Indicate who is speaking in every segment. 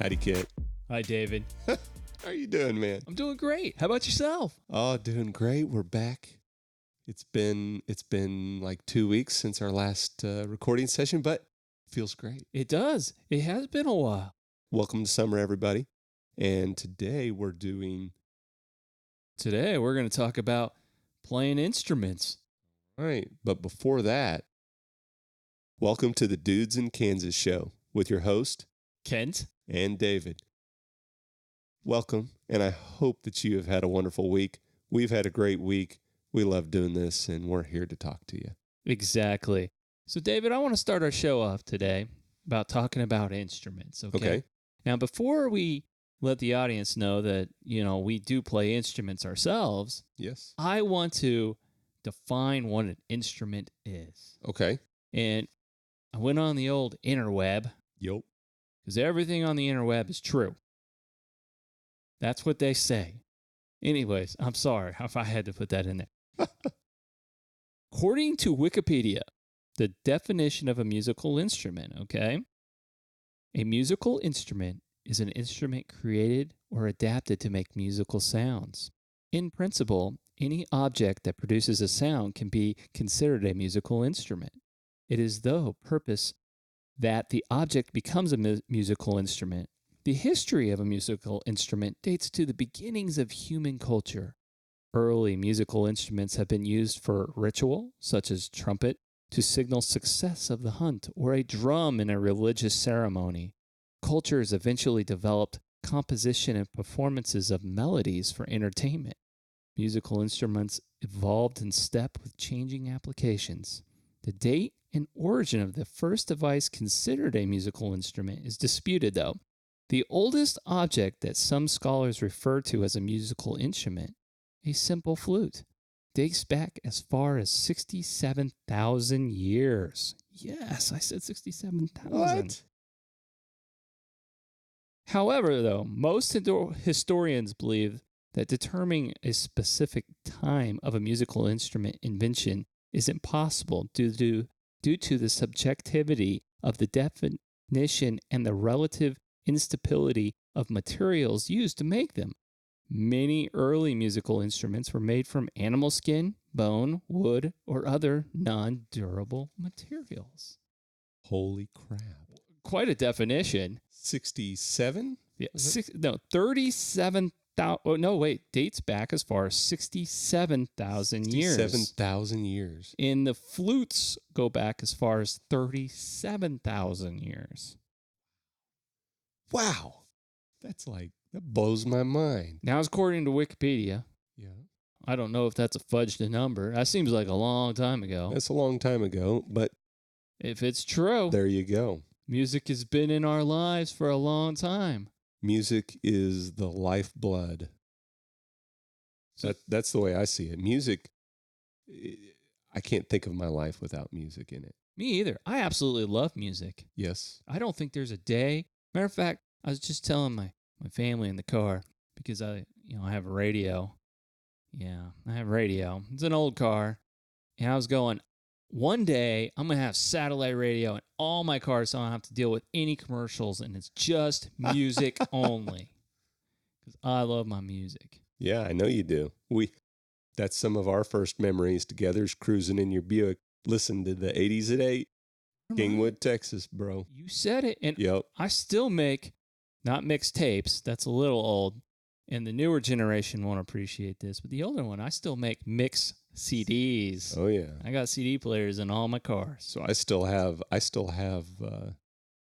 Speaker 1: Howdy, Kit.
Speaker 2: Hi, David.
Speaker 1: How are you doing, man?
Speaker 2: I'm doing great. How about yourself?
Speaker 1: Oh, doing great. We're back. It's been like 2 weeks since our last recording session, but it feels great.
Speaker 2: It does. It has been a while.
Speaker 1: Welcome to summer, everybody. And today we're going
Speaker 2: to talk about playing instruments.
Speaker 1: right. But before that, welcome to the Dudes in Kansas show with your host,
Speaker 2: Kent?
Speaker 1: and David. Welcome, and I hope that you have had a wonderful week. We've had a great week. We love doing this, and we're here to talk to you.
Speaker 2: Exactly. So, David, I want to start our show off today about talking about instruments, okay? Now, before we let the audience know that, we do play instruments ourselves,
Speaker 1: Yes.
Speaker 2: I want to define what an instrument is.
Speaker 1: Okay.
Speaker 2: And I went on the old interweb,
Speaker 1: Yup.
Speaker 2: because everything on the interweb is true. That's what they say. Anyways, I'm sorry if I had to put that in there. According to Wikipedia, the definition of a musical instrument, okay? A musical instrument is an instrument created or adapted to make musical sounds. In principle, any object that produces a sound can be considered a musical instrument. It is the purpose that the object becomes a musical instrument. The history of a musical instrument dates to the beginnings of human culture. Early musical instruments have been used for ritual, such as trumpet, to signal success of the hunt, or a drum in a religious ceremony. Cultures eventually developed composition and performances of melodies for entertainment. Musical instruments evolved in step with changing applications. The date and origin of the first device considered a musical instrument is disputed, though. The oldest object that some scholars refer to as a musical instrument, a simple flute, dates back as far as 67,000 years. Yes, I said 67,000.
Speaker 1: What?
Speaker 2: However, though, most historians believe that determining a specific time of a musical instrument invention is impossible due to the subjectivity of the definition and the relative instability of materials used to make them. Many early musical instruments were made from animal skin, bone, wood, or other non-durable materials.
Speaker 1: Holy crap.
Speaker 2: Quite a definition.
Speaker 1: 67?
Speaker 2: Yeah, 37,000. Oh, no, wait. Dates back as far as 67,000 years.
Speaker 1: 67,000 years.
Speaker 2: And the flutes go back as far as 37,000 years.
Speaker 1: Wow. That blows my mind.
Speaker 2: Now, according to Wikipedia,
Speaker 1: Yeah.
Speaker 2: I don't know if that's a fudged number. That seems like a long time ago.
Speaker 1: That's a long time ago, but
Speaker 2: If it's true,
Speaker 1: there you go.
Speaker 2: music has been in our lives for a long time.
Speaker 1: Music is the lifeblood. That's the way I see it. Music, I can't think of my life without music in it.
Speaker 2: Me either. I absolutely love music.
Speaker 1: Yes.
Speaker 2: I don't think there's a day. Matter of fact, I was just telling my family in the car because I have a radio. Yeah, I have a radio. It's an old car. And I was going, one day I'm going to have satellite radio in all my cars so I don't have to deal with any commercials and it's just music only. Because I love my music.
Speaker 1: Yeah, I know you do. That's some of our first memories together is cruising in your Buick. Listen to the 80s at 8. Kingwood, Texas, bro.
Speaker 2: You said it. And
Speaker 1: Yep.
Speaker 2: I still make, not mixed tapes, that's a little old, and the newer generation won't appreciate this, but the older one, I still make mix CDs.
Speaker 1: Oh, yeah.
Speaker 2: I got CD players in all my cars.
Speaker 1: So I still have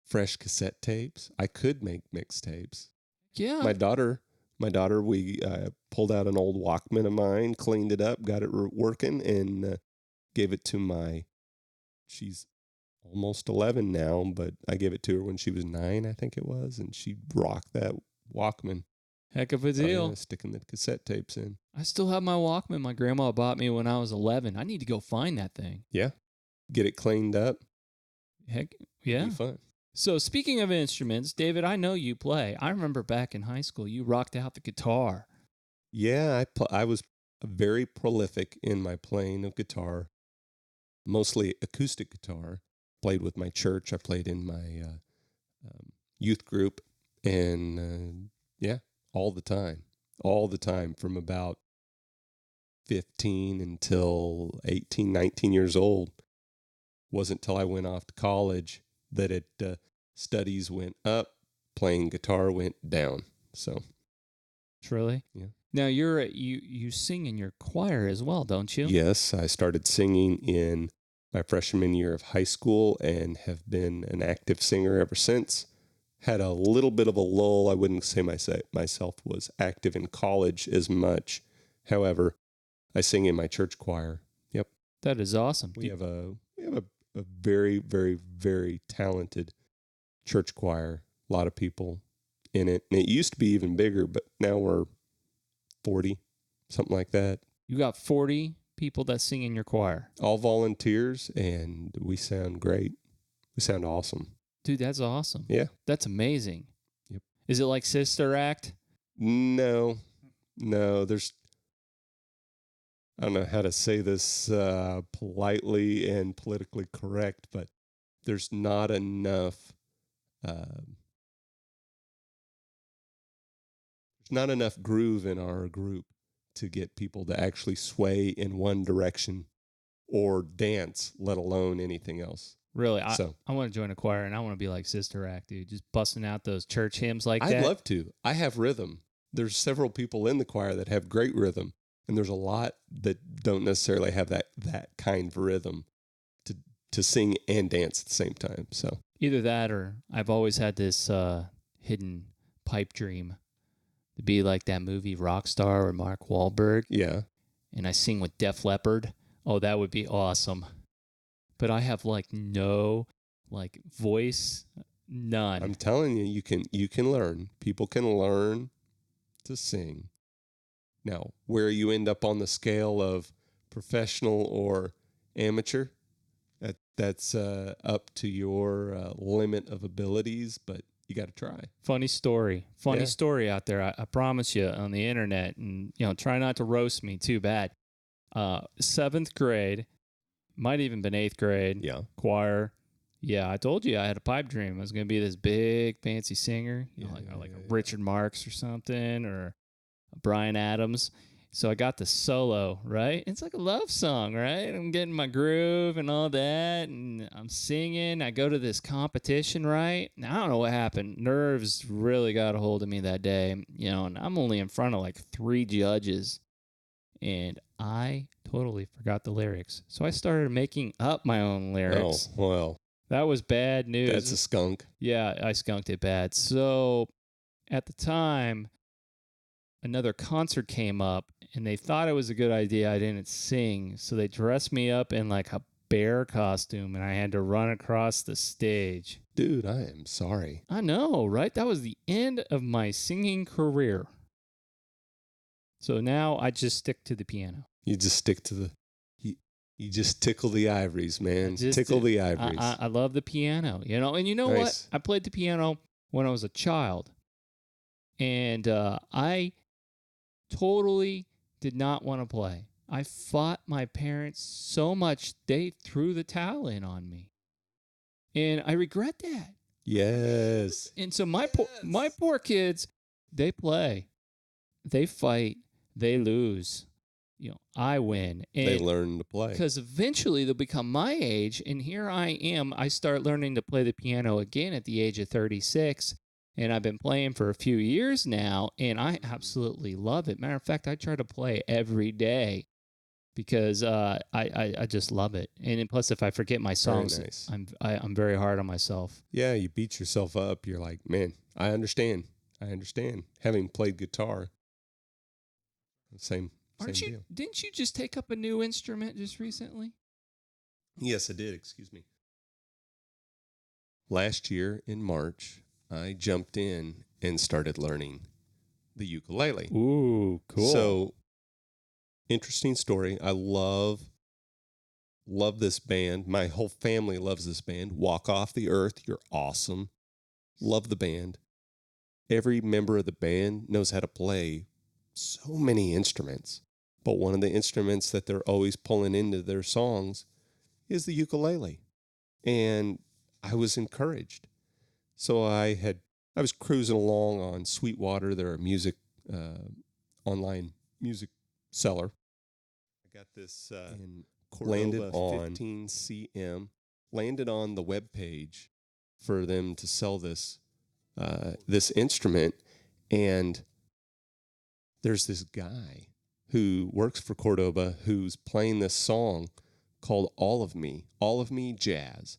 Speaker 1: fresh cassette tapes. I could make mixtapes.
Speaker 2: Yeah.
Speaker 1: My daughter, we pulled out an old Walkman of mine, cleaned it up, got it working, and gave it to she's almost 11 now, but I gave it to her when she was 9, I think it was, and she rocked that Walkman.
Speaker 2: Heck of a deal.
Speaker 1: Yeah, sticking the cassette tapes in.
Speaker 2: I still have my Walkman my grandma bought me when I was 11. I need to go find that thing.
Speaker 1: Yeah. Get it cleaned up.
Speaker 2: Heck, yeah.
Speaker 1: Be fun.
Speaker 2: So speaking of instruments, David, I know you play. I remember back in high school, you rocked out the guitar.
Speaker 1: Yeah, I was very prolific in my playing of guitar, mostly acoustic guitar. Played with my church. I played in my youth group And yeah, all the time from about 15 until 18, 19 years old. Wasn't until I went off to college that studies went up, playing guitar went down. So,
Speaker 2: Truly?
Speaker 1: yeah.
Speaker 2: Now you sing in your choir as well, don't you?
Speaker 1: Yes, I started singing in my freshman year of high school and have been an active singer ever since. Had a little bit of a lull. I wouldn't say myself was active in college as much. However, I sing in my church choir. Yep.
Speaker 2: That is awesome.
Speaker 1: We have a very, very, very talented church choir. A lot of people in it. And it used to be even bigger, but now we're 40, something like that.
Speaker 2: You got 40 people that sing in your choir.
Speaker 1: All volunteers, and we sound great. We sound awesome.
Speaker 2: Dude, that's awesome.
Speaker 1: Yeah.
Speaker 2: That's amazing.
Speaker 1: Yep.
Speaker 2: Is it like Sister Act?
Speaker 1: No, there's, I don't know how to say this politely and politically correct, but there's not enough groove in our group to get people to actually sway in one direction or dance, let alone anything else.
Speaker 2: Really? I want to join a choir, and I want to be like Sister Act, dude. Just busting out those church hymns like that.
Speaker 1: I'd love to. I have rhythm. There's several people in the choir that have great rhythm, and there's a lot that don't necessarily have that kind of rhythm to sing and dance at the same time. So
Speaker 2: either that, or I've always had this hidden pipe dream to be like that movie Rockstar or Mark Wahlberg.
Speaker 1: Yeah.
Speaker 2: And I sing with Def Leppard. Oh, that would be awesome. But I have no voice, none.
Speaker 1: I'm telling you, you can learn. People can learn to sing. Now, where you end up on the scale of professional or amateur, that's up to your limit of abilities, but you got to try.
Speaker 2: Funny story out there. I promise you, on the internet, and try not to roast me too bad. 7th grade, might even been 8th grade.
Speaker 1: Yeah.
Speaker 2: Choir. Yeah, I told you I had a pipe dream. I was going to be this big fancy singer, like a Richard Marx or something, or a Bryan Adams. So I got the solo, right? It's like a love song, right? I'm getting my groove and all that, and I'm singing. I go to this competition, right? Now, I don't know what happened. Nerves really got a hold of me that day, and I'm only in front of 3 judges, and I totally forgot the lyrics. So I started making up my own lyrics.
Speaker 1: Oh, well.
Speaker 2: That was bad news.
Speaker 1: That's a skunk.
Speaker 2: Yeah, I skunked it bad. So at the time, another concert came up, and they thought it was a good idea I didn't sing. So they dressed me up in a bear costume, and I had to run across the stage.
Speaker 1: Dude, I am sorry.
Speaker 2: I know, right? That was the end of my singing career. So now I just stick to the piano.
Speaker 1: You just stick to the... You just tickle the ivories, man. Tickle the ivories.
Speaker 2: I love the piano, and you know what? I played the piano when I was a child, and I totally did not want to play. I fought my parents so much they threw the towel in on me, and I regret that.
Speaker 1: Yes.
Speaker 2: And so my poor kids, they play, they fight, they lose. I win. And
Speaker 1: they learn to play.
Speaker 2: Because eventually they'll become my age, and here I am. I start learning to play the piano again at the age of 36, and I've been playing for a few years now, and I absolutely love it. Matter of fact, I try to play every day because I just love it. And plus, if I forget my songs,
Speaker 1: nice.
Speaker 2: I'm very hard on myself.
Speaker 1: Yeah, you beat yourself up. You're like, man, I understand. Having played guitar, same deal.
Speaker 2: Didn't you just take up a new instrument just recently?
Speaker 1: Yes, I did. Excuse me. Last year in March, I jumped in and started learning the ukulele.
Speaker 2: Ooh, cool.
Speaker 1: So, interesting story. I love this band. My whole family loves this band. Walk Off the Earth. You're awesome. Love the band. Every member of the band knows how to play so many instruments. But one of the instruments that they're always pulling into their songs is the ukulele. And I was encouraged. So I had I was cruising along on Sweetwater. They're a music online music seller. I got this in landed on 15 cm. Landed on the web page for them to sell this this instrument, and there's this guy who works for Cordoba who's playing this song called All of Me Jazz.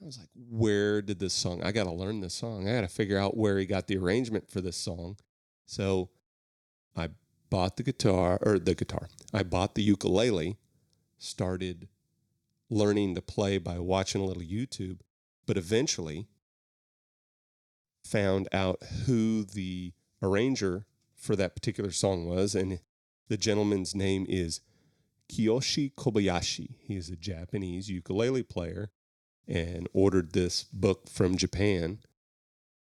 Speaker 1: I was like, where did this song? I got to learn this song. I got to figure out where he got the arrangement for this song. So I bought I bought the ukulele, started learning to play by watching a little YouTube, but eventually found out who the arranger for that particular song was, and the gentleman's name is Kiyoshi Kobayashi. He is a Japanese ukulele player and ordered this book from Japan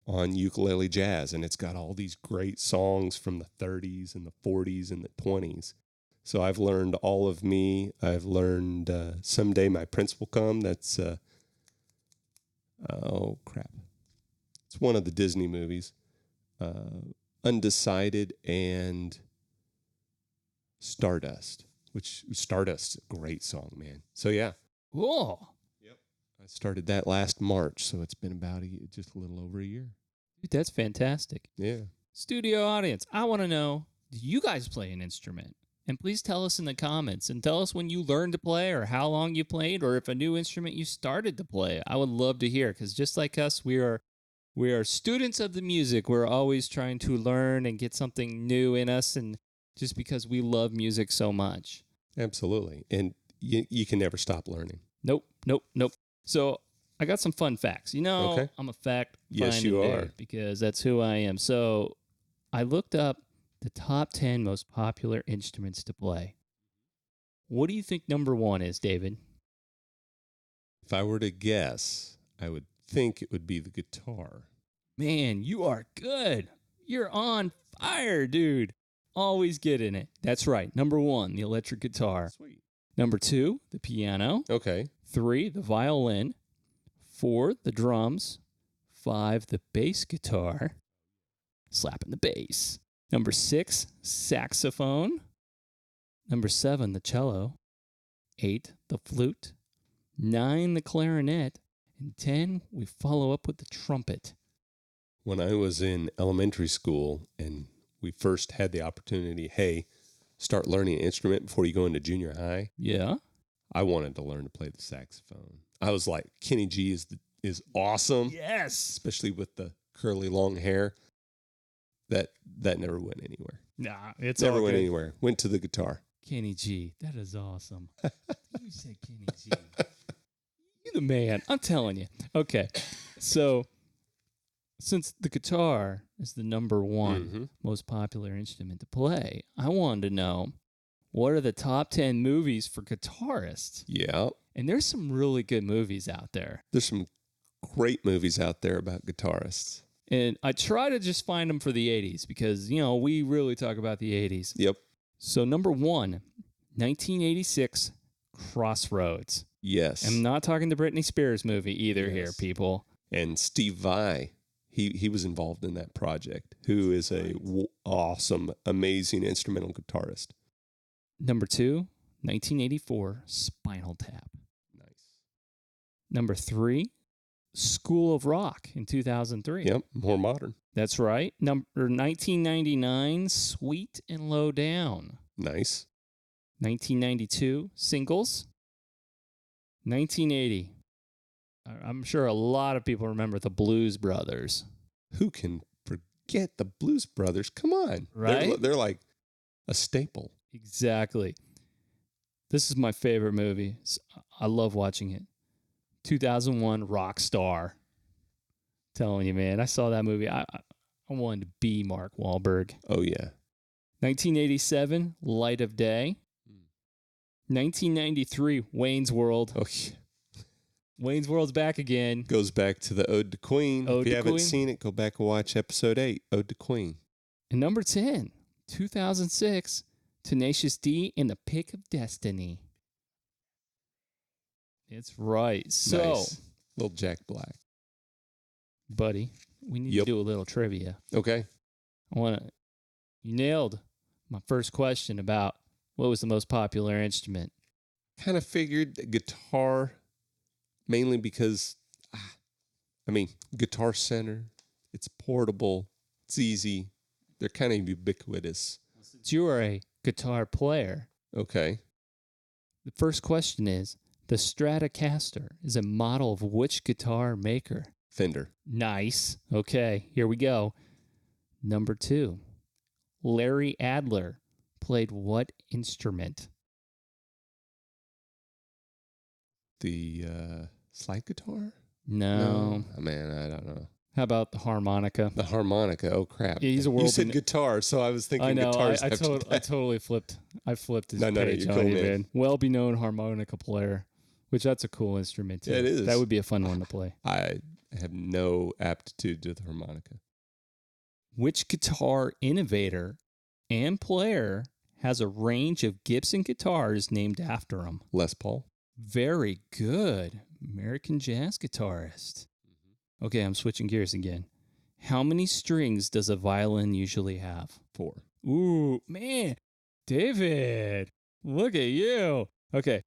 Speaker 1: on ukulele jazz, and it's got all these great songs from the 30s and the 40s and the 20s. So I've learned All of Me. I've learned Someday My Prince Will Come. That's, oh, crap. It's one of the Disney movies. Undecided and Stardust, which Stardust's a great song, man. So, yeah.
Speaker 2: Cool.
Speaker 1: Yep. I started that last March, so it's been about just a little over a year.
Speaker 2: Dude, that's fantastic.
Speaker 1: Yeah.
Speaker 2: Studio audience, I want to know, do you guys play an instrument? And please tell us in the comments, and tell us when you learned to play or how long you played or if a new instrument you started to play. I would love to hear, because just like us, we are students of the music. We're always trying to learn and get something new in us, and just because we love music so much.
Speaker 1: Absolutely. And you can never stop learning.
Speaker 2: Nope. So I got some fun facts.
Speaker 1: Okay.
Speaker 2: I'm a fact
Speaker 1: Yes,
Speaker 2: finding
Speaker 1: you
Speaker 2: dude
Speaker 1: are.
Speaker 2: because that's who I am. So I looked up the top 10 most popular instruments to play. What do you think number 1 is, David?
Speaker 1: If I were to guess, I would think it would be the guitar.
Speaker 2: Man, you are good. You're on fire, dude. Always getting it. That's right. Number 1, the electric guitar.
Speaker 1: Sweet.
Speaker 2: Number 2, the piano.
Speaker 1: Okay.
Speaker 2: 3, the violin. 4, the drums. 5, the bass guitar. Slapping the bass. Number 6, saxophone. Number 7, the cello. 8, the flute. 9, the clarinet. And 10, we follow up with the trumpet.
Speaker 1: When I was in elementary school and we first had the opportunity, hey, start learning an instrument before you go into junior high.
Speaker 2: Yeah.
Speaker 1: I wanted to learn to play the saxophone. I was like, Kenny G is awesome.
Speaker 2: Yes.
Speaker 1: Especially with the curly long hair. That never went anywhere.
Speaker 2: Nah, it's
Speaker 1: never
Speaker 2: all
Speaker 1: went
Speaker 2: good.
Speaker 1: anywhere. Went to the guitar.
Speaker 2: Kenny G. That is awesome. You said Kenny G. You're the man. I'm telling you. Okay. So, since the guitar is the number 1 most popular instrument to play, I wanted to know, what are the top 10 movies for guitarists?
Speaker 1: Yeah.
Speaker 2: And there's some really good movies out there.
Speaker 1: There's some great movies out there about guitarists.
Speaker 2: And I try to just find them for the 80s because, we really talk about the 80s.
Speaker 1: Yep.
Speaker 2: So number 1, 1986, Crossroads.
Speaker 1: Yes.
Speaker 2: I'm not talking the Britney Spears movie either here,
Speaker 1: Yes.
Speaker 2: people.
Speaker 1: And Steve Vai, he was involved in that project, who is a awesome, amazing instrumental guitarist.
Speaker 2: Number 2, 1984, Spinal Tap.
Speaker 1: Nice.
Speaker 2: Number 3, School of Rock in 2003.
Speaker 1: Yep, more modern.
Speaker 2: That's right. Number 1999, Sweet and Low Down.
Speaker 1: Nice.
Speaker 2: 1992, Singles. 1980. I'm sure a lot of people remember the Blues Brothers.
Speaker 1: Who can forget the Blues Brothers? Come on.
Speaker 2: Right?
Speaker 1: They're like a staple.
Speaker 2: Exactly. This is my favorite movie. I love watching it. 2001, Rockstar. Telling you, man. I saw that movie. I wanted to be Mark Wahlberg.
Speaker 1: Oh, yeah.
Speaker 2: 1987, Light of Day. 1993, Wayne's World.
Speaker 1: Oh, yeah.
Speaker 2: Wayne's World's back again.
Speaker 1: Goes back to the Ode to Queen.
Speaker 2: Ode
Speaker 1: if you
Speaker 2: to
Speaker 1: haven't
Speaker 2: Queen.
Speaker 1: seen it, go back and watch episode 8, Ode to Queen.
Speaker 2: And number 10, 2006, Tenacious D in the Pick of Destiny. It's right. So,
Speaker 1: Nice. Little Jack Black.
Speaker 2: buddy, we need
Speaker 1: Yep.
Speaker 2: to do a little trivia.
Speaker 1: Okay.
Speaker 2: You nailed my first question about what was the most popular instrument.
Speaker 1: Kind of figured guitar, mainly because, Guitar Center, it's portable, it's easy. They're kind of ubiquitous.
Speaker 2: Since you are a guitar player,
Speaker 1: Okay.
Speaker 2: the first question is, the Stratocaster is a model of which guitar maker?
Speaker 1: Fender.
Speaker 2: Nice. Okay, here we go. Number 2. Larry Adler played what instrument?
Speaker 1: The slide guitar?
Speaker 2: No.
Speaker 1: Oh, man, I don't know.
Speaker 2: How about the harmonica?
Speaker 1: The harmonica. Oh, crap.
Speaker 2: Yeah, he's a
Speaker 1: You
Speaker 2: world.
Speaker 1: said guitar, so I was thinking
Speaker 2: I know.
Speaker 1: guitars.
Speaker 2: I totally flipped. I flipped his
Speaker 1: No,
Speaker 2: page
Speaker 1: you're
Speaker 2: on
Speaker 1: cool,
Speaker 2: you,
Speaker 1: man.
Speaker 2: man. Well-known harmonica player, which that's a cool instrument too.
Speaker 1: Yeah, it is.
Speaker 2: That would be a fun one to play.
Speaker 1: I have no aptitude to the harmonica.
Speaker 2: Which guitar innovator and player has a range of Gibson guitars named after him?
Speaker 1: Les Paul.
Speaker 2: Very good. American jazz guitarist. Okay, I'm switching gears again. How many strings does a violin usually have?
Speaker 1: 4.
Speaker 2: Ooh, man. David, look at you. Okay.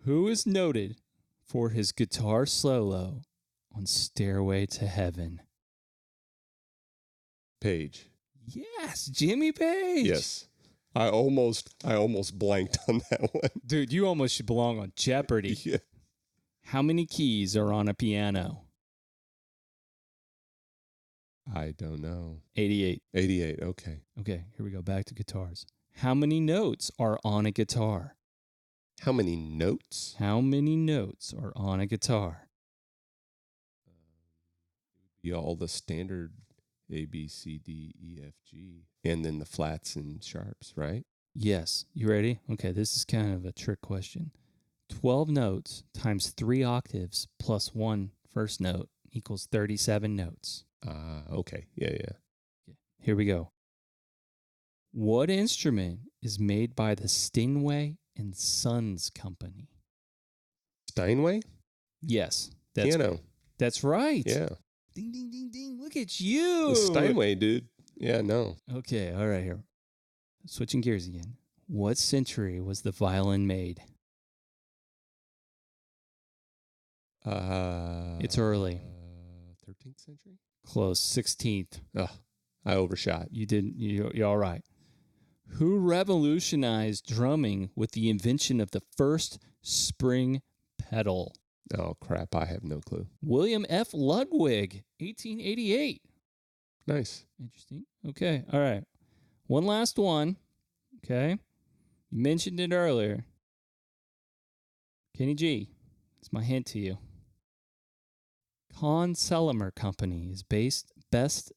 Speaker 2: Who is noted for his guitar solo on Stairway to Heaven?
Speaker 1: Page.
Speaker 2: Yes, Jimmy Page.
Speaker 1: Yes. I almost blanked on that one.
Speaker 2: Dude, you almost should belong on Jeopardy.
Speaker 1: Yeah.
Speaker 2: How many keys are on a piano?
Speaker 1: I don't know.
Speaker 2: 88.
Speaker 1: 88. Okay.
Speaker 2: Okay, here we go. Back to guitars. How many notes are on a guitar?
Speaker 1: How many notes?
Speaker 2: How many notes are on a guitar?
Speaker 1: Yeah, all the standard A, B, C, D, E, F, G, and then the flats and sharps, right?
Speaker 2: Yes. You ready? Okay, this is kind of a trick question. 12 notes times 3 octaves plus 1 first note equals 37 notes.
Speaker 1: Okay. Yeah.
Speaker 2: Here we go. What instrument is made by the Stingway and Sons Company?
Speaker 1: Steinway?
Speaker 2: Yes.
Speaker 1: Piano.
Speaker 2: That's right.
Speaker 1: Yeah.
Speaker 2: Ding, ding, ding, ding. Look at you.
Speaker 1: The Steinway, dude. Yeah, no.
Speaker 2: Okay, all right, here. Switching gears again. What century was the violin made? It's early.
Speaker 1: 13th century?
Speaker 2: Close. 16th.
Speaker 1: Oh, I overshot.
Speaker 2: You're all right. Who revolutionized drumming with the invention of the first spring pedal?
Speaker 1: Oh, crap. I have no clue.
Speaker 2: William F. Ludwig, 1888.
Speaker 1: Nice.
Speaker 2: Interesting. Okay, all right. One last one. Okay. You mentioned it earlier. Kenny G, it's my hint to you. Con Selimer Company is best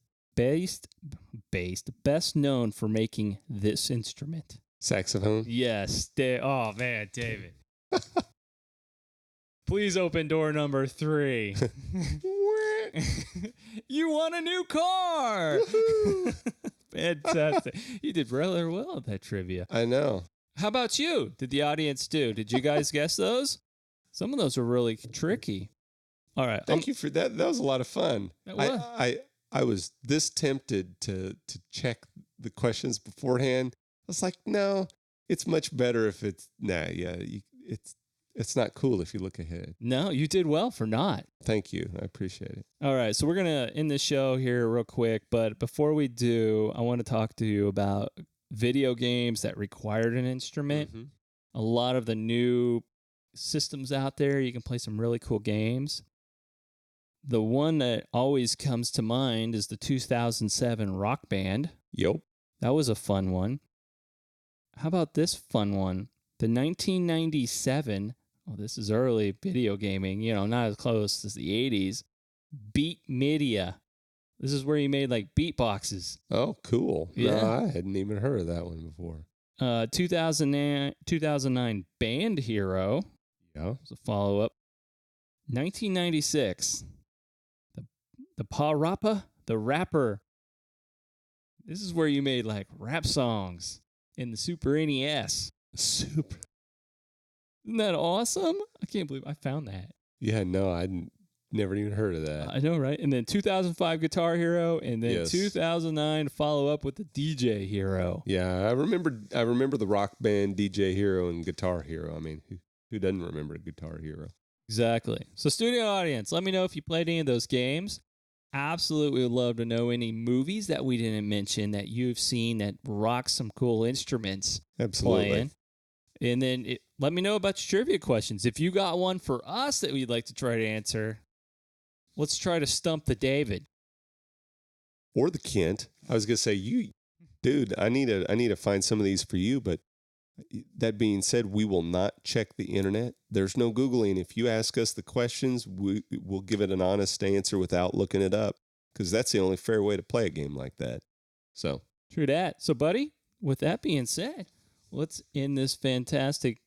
Speaker 2: known for making this instrument.
Speaker 1: Saxophone?
Speaker 2: Yes. Oh, man, David. Please open door number 3. You won a new car. Fantastic. You did really well at that trivia.
Speaker 1: I know.
Speaker 2: How about you? Did the audience do? Did you guys guess those? Some of those were really tricky. All right.
Speaker 1: Thank you for that. That was a lot of fun. I was this tempted to check the questions beforehand. I was like, no, it's much better if it's it's not cool if you look ahead.
Speaker 2: No, you did well for not.
Speaker 1: Thank you. I appreciate it.
Speaker 2: All right. So we're going to end the show here real quick. But before we do, I want to talk to you about video games that required an instrument.
Speaker 1: Mm-hmm.
Speaker 2: A lot of the new systems out there, you can play some really cool games. The one that always comes to mind is the 2007 Rock Band.
Speaker 1: Yep.
Speaker 2: That was a fun one. How about this fun one? The 1997, this is early video gaming, not as close as the 80s, Beat Media. This is where you made like beatboxes.
Speaker 1: Oh, cool.
Speaker 2: Yeah.
Speaker 1: No, I hadn't even heard of that one before.
Speaker 2: 2009 Band Hero.
Speaker 1: Yeah.
Speaker 2: Was a follow-up. 1996, the Pa-Rappa, the Rapper. This is where you made like rap songs in the Super NES.
Speaker 1: Super.
Speaker 2: Isn't that awesome? I can't believe I found that.
Speaker 1: Yeah, no, I didn't. Never even heard of that.
Speaker 2: I know, right? And then 2005 Guitar Hero, and then
Speaker 1: Yes.
Speaker 2: 2009 follow up with the DJ Hero.
Speaker 1: Yeah, I remember the rock band DJ Hero and Guitar Hero. I mean, who doesn't remember a Guitar Hero?
Speaker 2: Exactly. So, studio audience, let me know if you played any of those games. Absolutely would love to know any movies that we didn't mention that you've seen that rock some cool instruments.
Speaker 1: Absolutely.
Speaker 2: Playing. And then let me know about your trivia questions. If you got one for us that we'd like to try to answer, let's try to stump the David.
Speaker 1: Or the Kent. I was gonna say, dude, I need to find some of these for you, but that being said, we will not check the internet. There's no Googling. If you ask us the questions, we'll give it an honest answer without looking it up, because that's the only fair way to play a game like that. So
Speaker 2: True that. So, buddy, with that being said, let's end this fantastic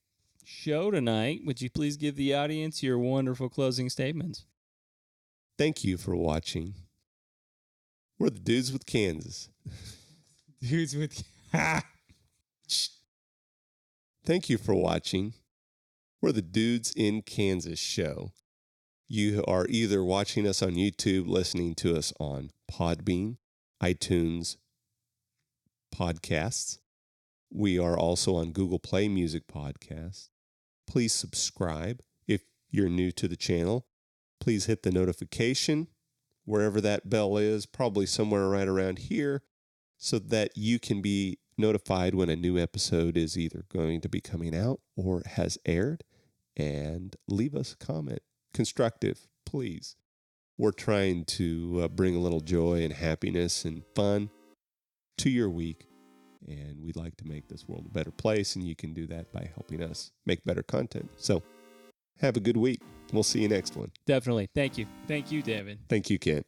Speaker 2: show tonight. Would you please give the audience your wonderful closing statements?
Speaker 1: thank you for watching. We're the Dudes with Kansas.
Speaker 2: Dudes with...
Speaker 1: Thank you for watching. We're the Dudes in Kansas show. You are either watching us on YouTube, listening to us on Podbean, iTunes, podcasts. We are also on Google Play Music Podcasts. Please subscribe if you're new to the channel. Please hit the notification wherever that bell is, probably somewhere right around here, so that you can be notified when a new episode is either going to be coming out or has aired. And leave us a comment. Constructive, please. We're trying to bring a little joy and happiness and fun to your week. And we'd like to make this world a better place, and you can do that by helping us make better content. So have a good week. We'll see you next one.
Speaker 2: Definitely. Thank you. Thank you, David.
Speaker 1: Thank you, Kent.